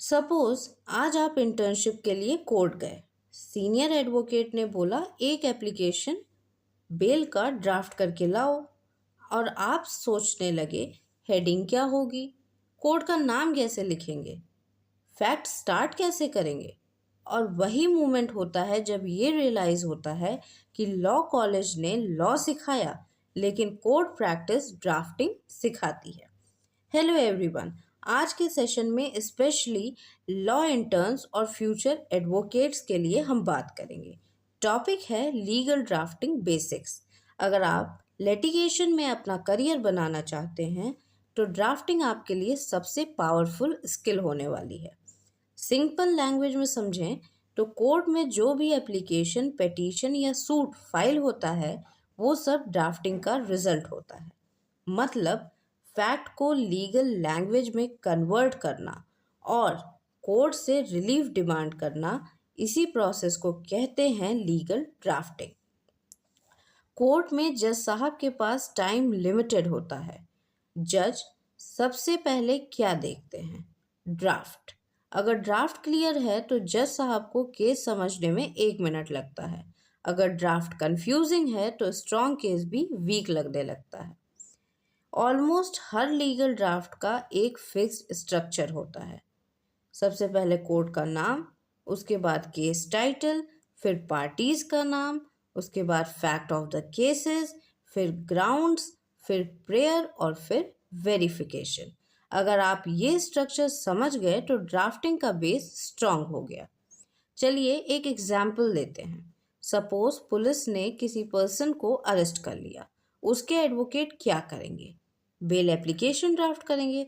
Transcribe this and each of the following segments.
Suppose आज आप internship के लिए कोर्ट गए। सीनियर एडवोकेट ने बोला एक एप्लीकेशन बेल का ड्राफ्ट करके लाओ और आप सोचने लगे हेडिंग क्या होगी, कोर्ट का नाम कैसे लिखेंगे, फैक्ट स्टार्ट कैसे करेंगे। और वही मोमेंट होता है जब ये रियलाइज होता है कि लॉ कॉलेज ने लॉ सिखाया लेकिन कोर्ट प्रैक्टिस ड्राफ्टिंग सिखाती है। हेलो एवरीवन, आज के सेशन में स्पेशली लॉ इंटर्न्स और फ्यूचर एडवोकेट्स के लिए हम बात करेंगे। टॉपिक है लीगल ड्राफ्टिंग बेसिक्स। अगर आप लिटिगेशन में अपना करियर बनाना चाहते हैं तो ड्राफ्टिंग आपके लिए सबसे पावरफुल स्किल होने वाली है। सिंपल लैंग्वेज में समझें तो कोर्ट में जो भी एप्लीकेशन, पिटीशन या सूट फाइल होता है वो सब ड्राफ्टिंग का रिजल्ट होता है। मतलब फैक्ट को लीगल लैंग्वेज में कन्वर्ट करना और कोर्ट से रिलीफ डिमांड करना, इसी प्रोसेस को कहते हैं लीगल ड्राफ्टिंग। कोर्ट में जज साहब के पास टाइम लिमिटेड होता है। जज सबसे पहले क्या देखते हैं? ड्राफ्ट। अगर ड्राफ्ट क्लियर है तो जज साहब को केस समझने में 1 मिनट लगता है। अगर ड्राफ्ट कंफ्यूजिंग है तो स्ट्रॉन्ग केस भी वीक लगने लगता है। ऑलमोस्ट हर लीगल ड्राफ्ट का एक फिक्स्ड स्ट्रक्चर होता है। सबसे पहले कोर्ट का नाम, उसके बाद केस टाइटल, फिर पार्टीज का नाम, उसके बाद फैक्ट ऑफ द केसेस, फिर ग्राउंड्स, फिर प्रेयर और फिर वेरिफिकेशन। अगर आप ये स्ट्रक्चर समझ गए तो ड्राफ्टिंग का बेस स्ट्रांग हो गया। चलिए एक एग्जाम्पल लेते हैं। सपोज पुलिस ने किसी पर्सन को अरेस्ट कर लिया। उसके एडवोकेट क्या करेंगे? बेल एप्लीकेशन ड्राफ्ट करेंगे।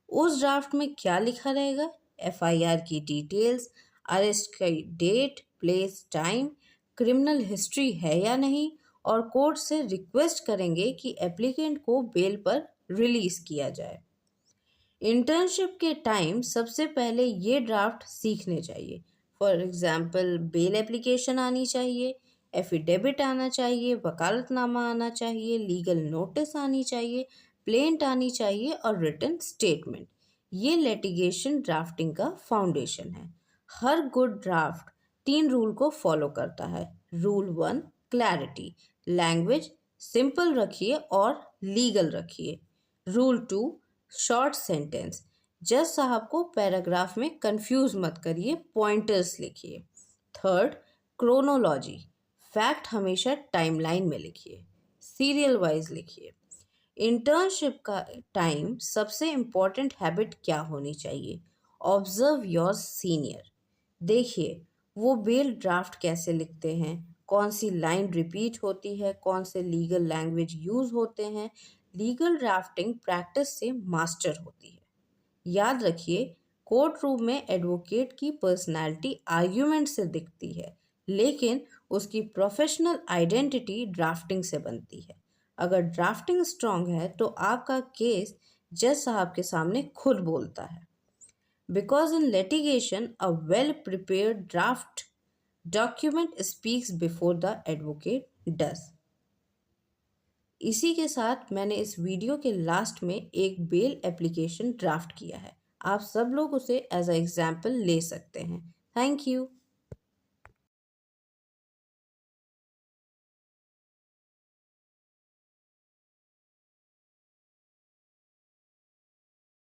उस ड्राफ्ट में क्या लिखा रहेगा? एफआईआर की डिटेल्स, अरेस्ट की date, place, time, criminal history है या नहीं, और कोर्ट से रिक्वेस्ट करेंगे कि एप्लीकेंट को बेल पर रिलीज किया जाए। इंटर्नशिप के टाइम सबसे पहले ये ड्राफ्ट सीखने चाहिए। फॉर एग्जाम्पल बेल एप्लीकेशन आनी चाहिए, एफिडेविट आना चाहिए, वकालतनामा आना चाहिए, लीगल नोटिस आनी चाहिए, प्लेंट आनी चाहिए और रिटन स्टेटमेंट। ये लिटिगेशन ड्राफ्टिंग का फाउंडेशन है। हर गुड ड्राफ्ट 3 रूल को फॉलो करता है। रूल 1, क्लैरिटी, लैंग्वेज सिंपल रखिए और लीगल रखिए। रूल 2, शॉर्ट सेंटेंस, जज साहब को पैराग्राफ में कंफ्यूज मत करिए, पॉइंटर्स लिखिए। थर्ड, क्रोनोलॉजी, फैक्ट हमेशा टाइमलाइन में लिखिए, सीरियल वाइज लिखिए। इंटर्नशिप का टाइम सबसे इम्पॉर्टेंट हैबिट क्या होनी चाहिए? Observe your senior. देखिए वो बेल ड्राफ्ट कैसे लिखते हैं, कौन सी लाइन रिपीट होती है, कौन से लीगल लैंग्वेज यूज होते हैं। लीगल ड्राफ्टिंग प्रैक्टिस से मास्टर होती है। याद रखिए, कोर्ट रूम में एडवोकेट की पर्सनैलिटी आर्ग्यूमेंट से दिखती है, लेकिन उसकी प्रोफेशनल आइडेंटिटी ड्राफ्टिंग से बनती है। अगर ड्राफ्टिंग स्ट्रांग है तो आपका केस जज साहब के सामने खुद बोलता है। Because in litigation a well prepared draft document speaks before the advocate does. इसी के साथ मैंने इस वीडियो के लास्ट में एक बेल एप्लीकेशन ड्राफ्ट किया है। आप सब लोग उसे एज अ एग्जाम्पल ले सकते हैं। Thank you.